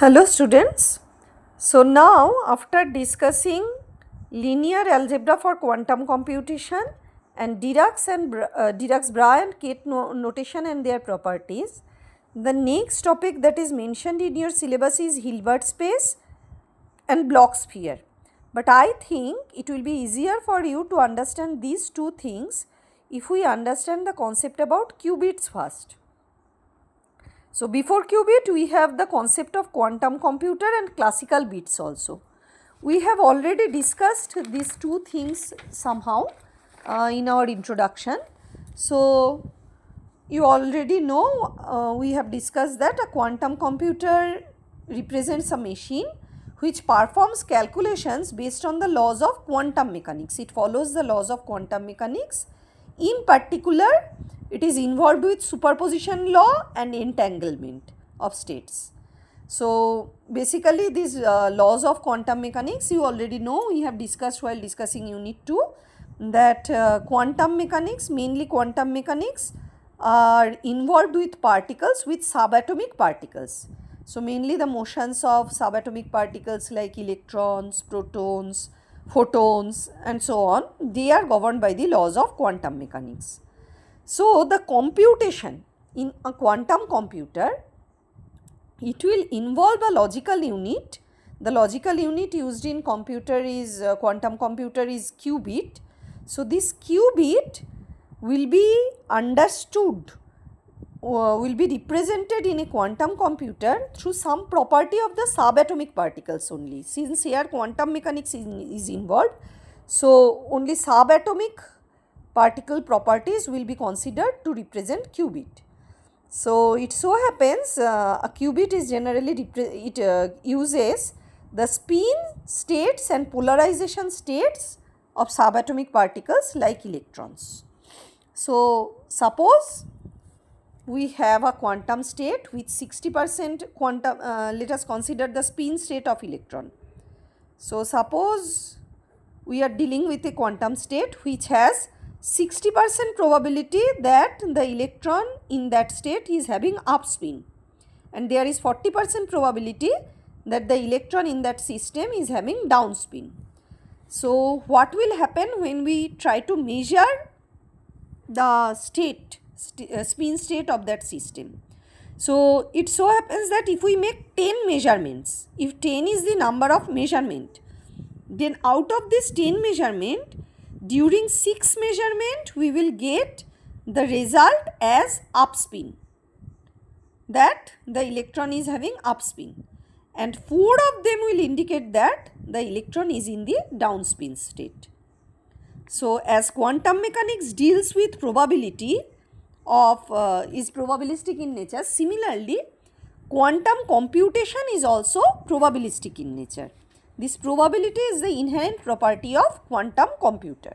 Hello students. So now after discussing linear algebra for quantum computation and Dirac-Bra and Kate notation and their properties, the next topic that is mentioned in your syllabus is Hilbert space and Bloch sphere. But I think it will be easier for you to understand these two things if we understand the concept about qubits first. So before qubit we have the concept of quantum computer and classical bits also. We have already discussed these two things somehow in our introduction. So you already know we have discussed that a quantum computer represents a machine which performs calculations based on the laws of quantum mechanics. It follows the laws of quantum mechanics. In particular, it is involved with superposition law and entanglement of states. So basically these laws of quantum mechanics you already know, we have discussed while discussing unit 2 that quantum mechanics, mainly quantum mechanics, are involved with particles, with subatomic particles. So mainly the motions of subatomic particles like electrons, protons, photons and so on, they are governed by the laws of quantum mechanics. So the computation in a quantum computer, it will involve a logical unit. The logical unit used in computer is quantum computer is qubit. So this qubit will be understood, will be represented in a quantum computer through some property of the subatomic particles only. Since here quantum mechanics is involved, so only subatomic particle properties will be considered to represent qubit. So it so happens a qubit is generally uses the spin states and polarization states of subatomic particles like electrons. So suppose we have a quantum state with 60% quantum, let us consider the spin state of electron. So suppose we are dealing with a quantum state which has 60% probability that the electron in that state is having up spin, and there is 40% probability that the electron in that system is having down spin. So what will happen when we try to measure the spin state of that system? So it so happens that if we make 10 measurements, if 10 is the number of measurement, then out of this 10 measurement, during 6 measurement we will get the result as up spin, that the electron is having up spin, and 4 of them will indicate that the electron is in the down spin state. So as quantum mechanics deals with probability of is probabilistic in nature, similarly quantum computation is also probabilistic in nature. This probability is the inherent property of quantum computer.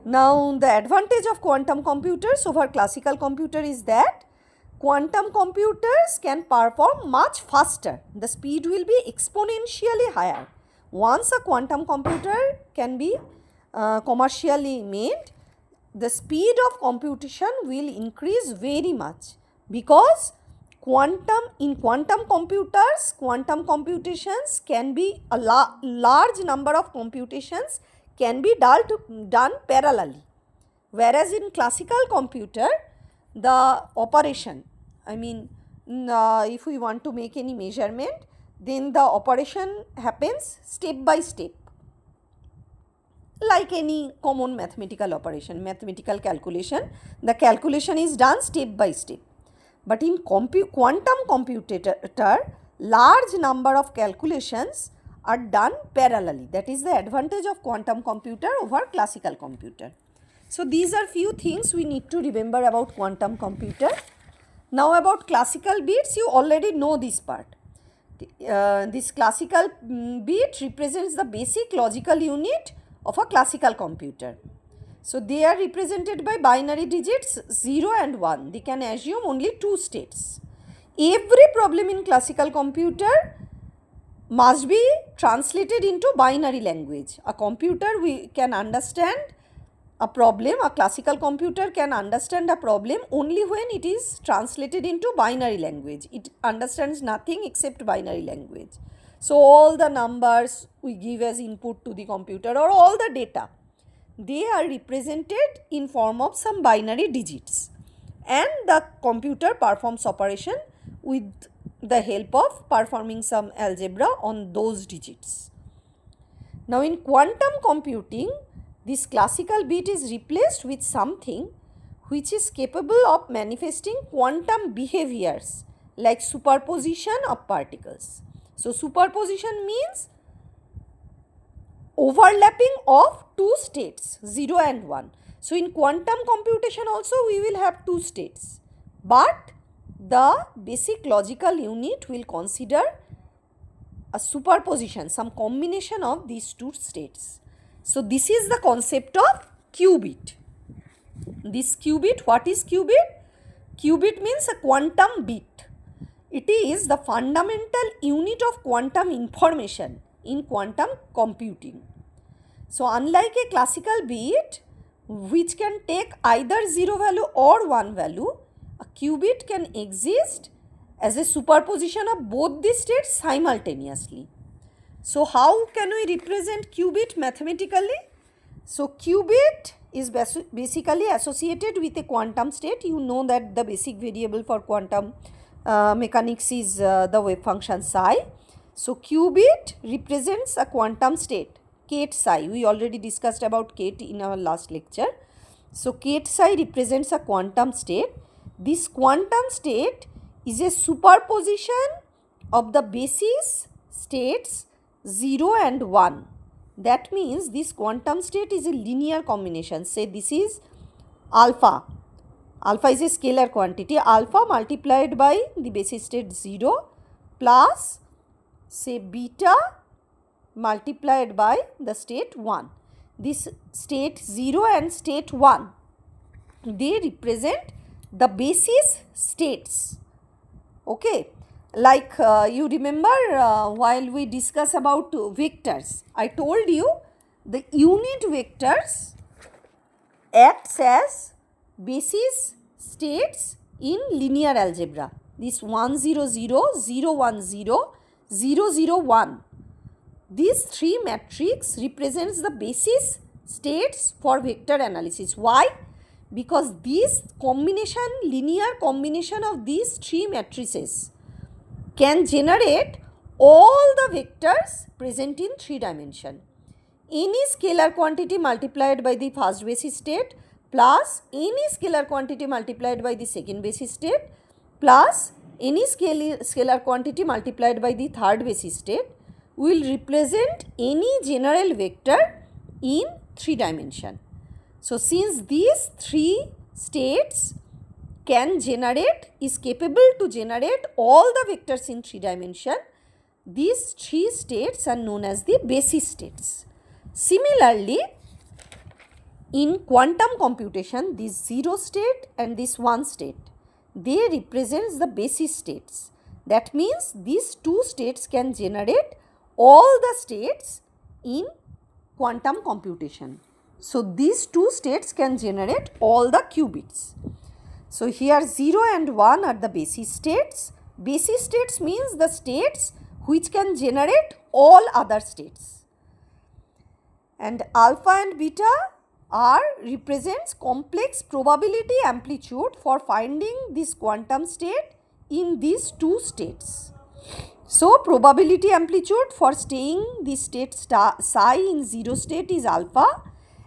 Now the advantage of quantum computers over classical computer is that quantum computers can perform much faster. The speed will be exponentially higher. Once a quantum computer can be commercially made, the speed of computation will increase very much, because in quantum computers, quantum computations can be a large number of computations can be done parallelly, whereas in classical computer the operation, if we want to make any measurement, then the operation happens step by step, like any common mathematical operation, mathematical calculation, the calculation is done step by step. But in quantum computer, large number of calculations are done parallelly. That is the advantage of quantum computer over classical computer. So these are few things we need to remember about quantum computer. Now about classical bits, you already know this part. This classical bit represents the basic logical unit of a classical computer. So they are represented by binary digits 0 and 1. They can assume only 2 states. Every problem in classical computer must be translated into binary language. A computer we can understand a problem, a classical computer can understand a problem only when it is translated into binary language. It understands nothing except binary language. So all the numbers we give as input to the computer, or all the data, they are represented in form of some binary digits, and the computer performs operation with the help of performing some algebra on those digits. Now in quantum computing, this classical bit is replaced with something which is capable of manifesting quantum behaviors like superposition of particles. So superposition means overlapping of two states, 0 and 1. So in quantum computation also we will have two states, but the basic logical unit will consider a superposition, some combination of these two states. So this is the concept of qubit. This qubit, what is qubit? Qubit means a quantum bit. It is the fundamental unit of quantum information in quantum computing. So unlike a classical bit which can take either 0 value or 1 value, a qubit can exist as a superposition of both the states simultaneously. So how can we represent qubit mathematically? So qubit is basically associated with a quantum state. You know that the basic variable for quantum mechanics is the wave function psi. So qubit represents a quantum state, kate psi. We already discussed about kate in our last lecture. So kate psi represents a quantum state. This quantum state is a superposition of the basis states 0 and 1. That means this quantum state is a linear combination. Say this is alpha. Alpha is a scalar quantity. Alpha multiplied by the basis state 0 plus say beta multiplied by the state 1. This state 0 and state 1, they represent the basis states. Okay, like you remember while we discuss about vectors, I told you the unit vectors acts as basis states in linear algebra. This 1 0 0 0 1 0 0 0 1. These three matrix represents the basis states for vector analysis. Why? Because this combination, linear combination of these three matrices can generate all the vectors present in 3 dimension. Any scalar quantity multiplied by the first basis state plus any scalar quantity multiplied by the second basis state plus any scalar quantity multiplied by the third basis state will represent any general vector in 3 dimension. So since these 3 states can generate, is capable to generate all the vectors in 3 dimension, these 3 states are known as the basis states. Similarly, in quantum computation, this 0 state and this 1 state, they represents the basis states. That means these 2 states can generate all the states in quantum computation. So these 2 states can generate all the qubits. So here 0 and 1 are the basis states. Basis states means the states which can generate all other states. And alpha and beta are represents complex probability amplitude for finding this quantum state in these 2 states. So probability amplitude for staying the state psi in 0 state is alpha,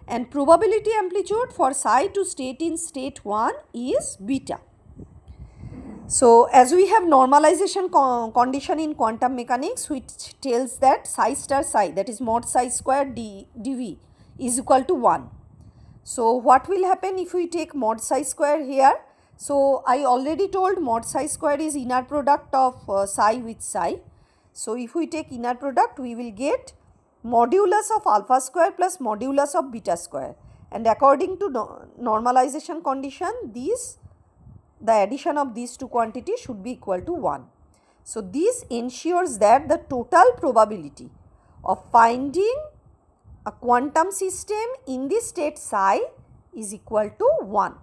and probability amplitude for psi to state in state 1 is beta. So as we have normalization condition in quantum mechanics which tells that psi star psi, that is mod psi square dv, is equal to 1. So what will happen if we take mod psi square here? So I already told mod psi square is inner product of psi with psi. So if we take inner product, we will get modulus of alpha square plus modulus of beta square, and according to normalization condition, the addition of these two quantities should be equal to 1. So this ensures that the total probability of finding a quantum system in the state psi is equal to 1,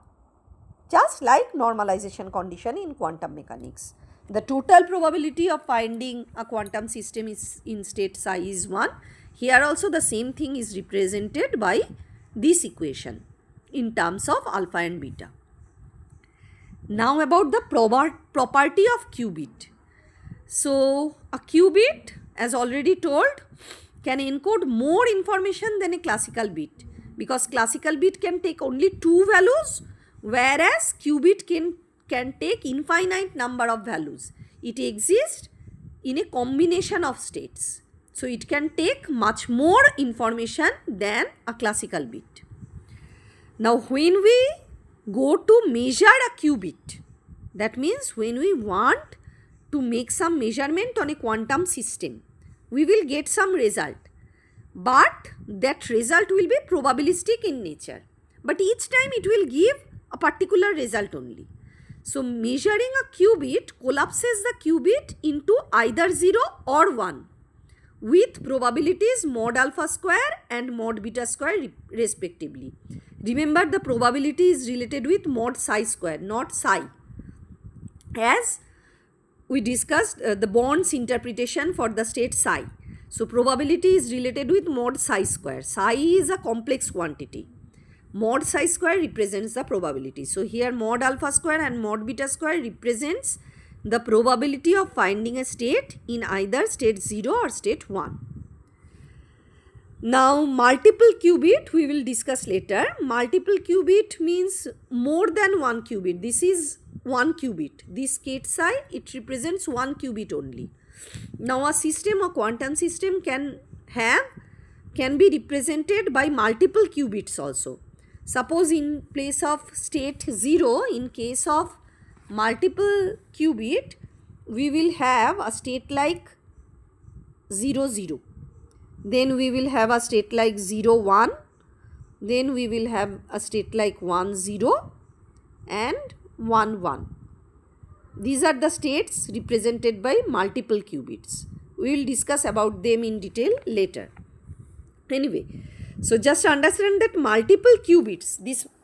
just like normalization condition in quantum mechanics. The total probability of finding a quantum system is in state psi is 1. Here also the same thing is represented by this equation in terms of alpha and beta. Now about the property of qubit. So a qubit, as already told, can encode more information than a classical bit, because classical bit can take only 2 values, whereas qubit can take infinite number of values. It exists in a combination of states. So it can take much more information than a classical bit. Now when we go to measure a qubit, that means when we want to make some measurement on a quantum system, we will get some result, but that result will be probabilistic in nature, but each time it will give a particular result only. So measuring a qubit collapses the qubit into either 0 or 1 with probabilities mod alpha square and mod beta square respectively. Remember, the probability is related with mod psi square, not psi. As we discussed the Bond's interpretation for the state psi. So probability is related with mod psi square. Psi is a complex quantity. Mod psi square represents the probability. So here mod alpha square and mod beta square represents the probability of finding a state in either state 0 or state 1. Now multiple qubit we will discuss later. Multiple qubit means more than 1 qubit. This is 1 qubit. This state psi, it represents 1 qubit only. Now a system, a quantum system can be represented by multiple qubits also. Suppose in place of state 0, in case of multiple qubit, we will have a state like 0 0. Then we will have a state like 0 1. Then we will have a state like 1 0 and 1 1. These are the states represented by multiple qubits. We will discuss about them in detail later. Anyway, so just understand that these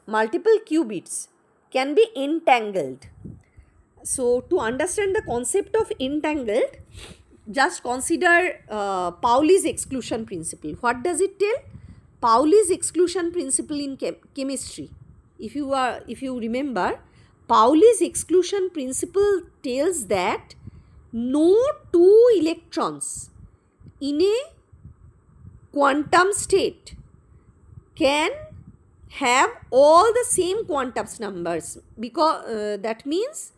multiple qubits can be entangled. So to understand the concept of entangled, just consider Pauli's exclusion principle. What does it tell? Pauli's exclusion principle in chemistry. If you remember, Pauli's exclusion principle tells that no two electrons in a quantum state can have all the same quantum numbers, because that means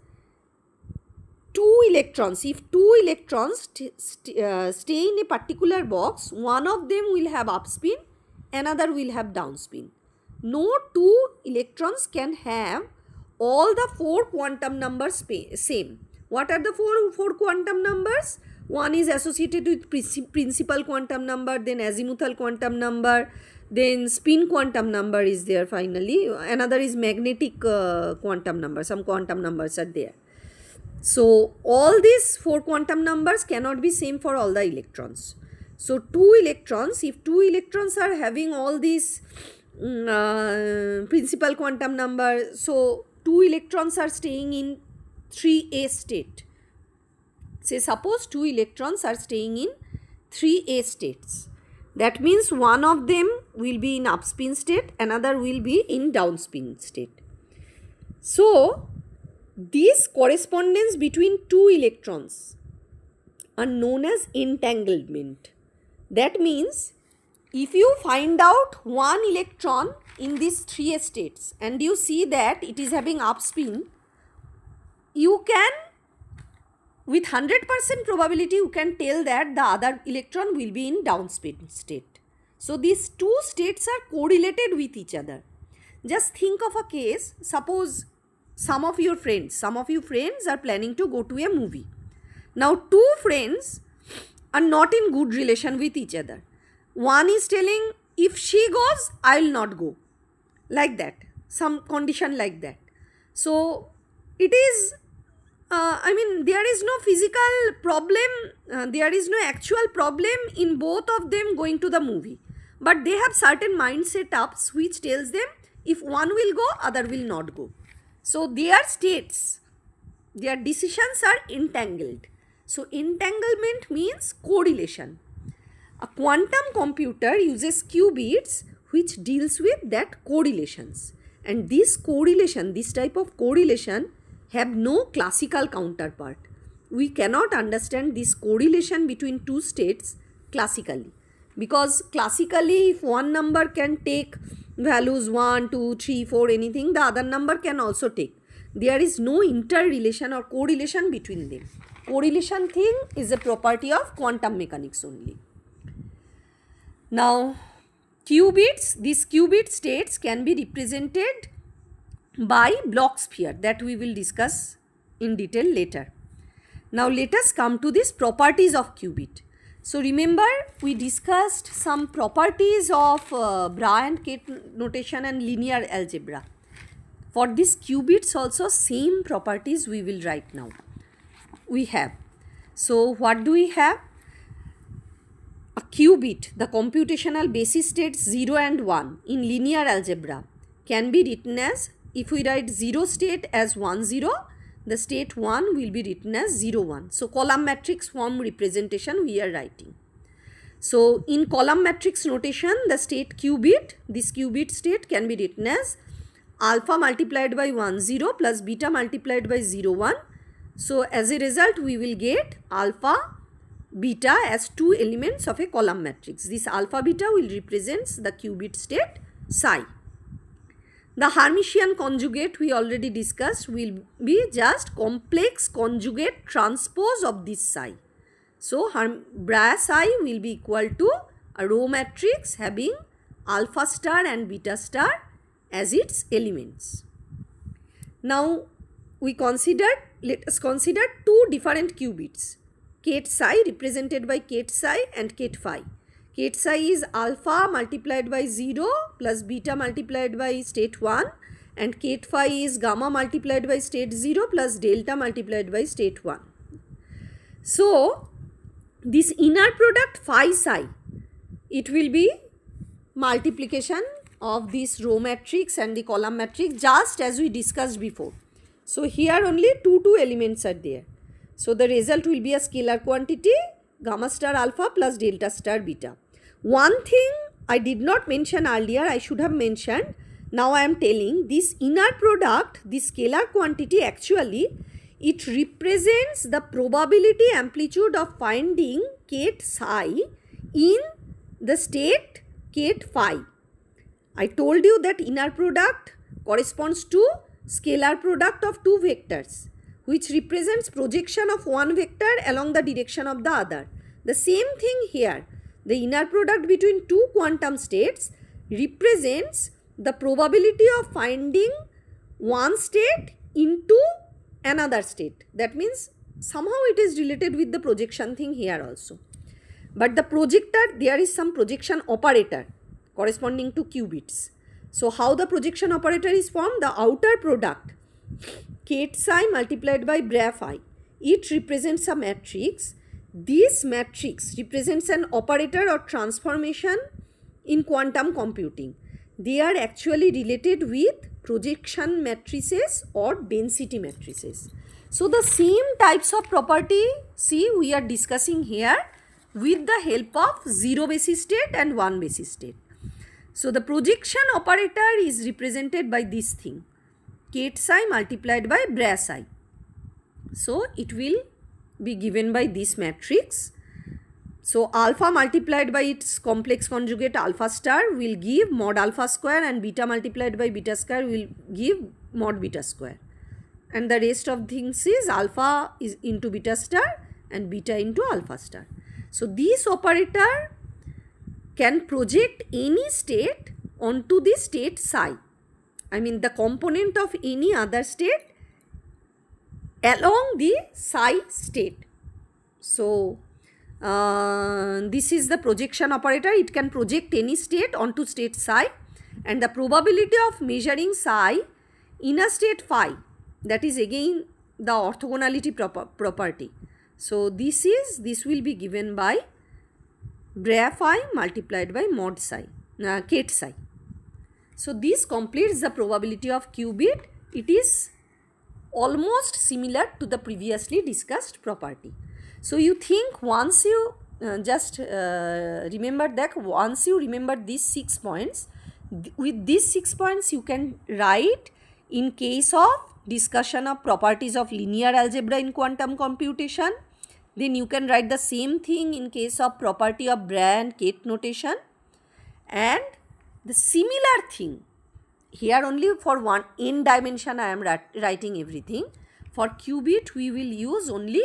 two electrons, if two electrons stay in a particular box, one of them will have up spin, another will have down spin. No two electrons can have all the 4 quantum numbers same. What are the four quantum numbers? One is associated with principal quantum number, then azimuthal quantum number, then spin quantum number is there finally. Another is magnetic quantum number. Some quantum numbers are there. So all these 4 quantum numbers cannot be same for all the electrons. So two electrons, if two electrons are having all these principal quantum number, so 2 electrons are staying in 3a state. Say suppose 2 electrons are staying in 3a states. That means one of them will be in upspin state, another will be in downspin state. So this correspondence between 2 electrons are known as entanglement. That means if you find out one electron in these 3 states and you see that it is having upspin, you can, with 100% probability, you can tell that the other electron will be in downspin state. So these two states are correlated with each other. Just think of a case, suppose some of you friends are planning to go to a movie. Now 2 friends are not in good relation with each other. One is telling, if she goes, I will not go. Like that. Some condition like that. So it is, there is no physical problem, there is no actual problem in both of them going to the movie. But they have certain mind setups which tells them, If one will go, other will not go. So their states, their decisions are entangled. So entanglement means correlation. A quantum computer uses qubits which deals with that correlations. And this correlation, this type of correlation have no classical counterpart. We cannot understand this correlation between two states classically. Because classically, if one number can take values 1, 2, 3, 4, anything, the other number can also take. There is no interrelation or correlation between them. Correlation thing is a property of quantum mechanics only. Now, qubits, these qubit states can be represented by Bloch sphere that we will discuss in detail later. Now, let us come to these properties of qubit. So, remember we discussed some properties of Bra and Ket notation and linear algebra. For these qubits also same properties we will write now. We have. So, what do we have? A qubit, the computational basis states 0 and 1 in linear algebra can be written as, if we write 0 state as 1 0, the state 1 will be written as 0 1. So, column matrix form representation we are writing. So, in column matrix notation, the state qubit, this qubit state can be written as alpha multiplied by 1 0 plus beta multiplied by 0 1. So, as a result, we will get alpha beta as two elements of a column matrix. This alpha beta will represents the qubit state psi. The Hermitian conjugate we already discussed will be just complex conjugate transpose of this psi. So, Bra psi will be equal to a row matrix having alpha star and beta star as its elements. Now, let us consider two different qubits. Ket psi represented by ket psi and ket phi. Ket psi is alpha multiplied by 0 plus beta multiplied by state 1, and ket phi is gamma multiplied by state 0 plus delta multiplied by state 1. So, this inner product phi psi, it will be multiplication of this row matrix and the column matrix just as we discussed before. So, here only two elements are there. So, the result will be a scalar quantity gamma star alpha plus delta star beta. One thing I did not mention earlier, I should have mentioned, now I am telling, this inner product, this scalar quantity actually, it represents the probability amplitude of finding ket psi in the state ket phi. I told you that inner product corresponds to scalar product of two vectors, which represents projection of one vector along the direction of the other. The same thing here. The inner product between two quantum states represents the probability of finding one state into another state. That means somehow it is related with the projection thing here also. But the projector, there is some projection operator corresponding to qubits. So, how the projection operator is formed? The outer product ket psi multiplied by Bra phi, it represents a matrix. This matrix represents an operator or transformation in quantum computing. They are actually related with projection matrices or density matrices. So, the same types of property, see, we are discussing here with the help of 0 basis state and 1 basis state. So, the projection operator is represented by this thing, ket psi multiplied by Bra psi. So, it will be given by this matrix. So, alpha multiplied by its complex conjugate alpha star will give mod alpha square, and beta multiplied by beta square will give mod beta square. And the rest of things is alpha is into beta star and beta into alpha star. So, this operator can project any state onto the state psi. I mean the component of any other state along the psi state. So, this is the projection operator. It can project any state onto state psi, and the probability of measuring psi in a state phi, that is again the orthogonality property. So, this will be given by Bra phi multiplied by mod psi, ket psi. So this completes the probability of qubit. It is almost similar to the previously discussed property. So you think once you remember that, once you remember these 6 points, with these 6 points you can write in case of discussion of properties of linear algebra in quantum computation. Then you can write the same thing in case of property of Bray and Kate notation. And the similar thing here, only for one n dimension I am writing everything. For qubit we will use only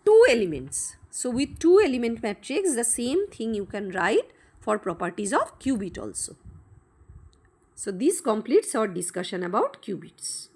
2 elements. So with 2 element matrix, the same thing you can write for properties of qubit also. So this completes our discussion about qubits.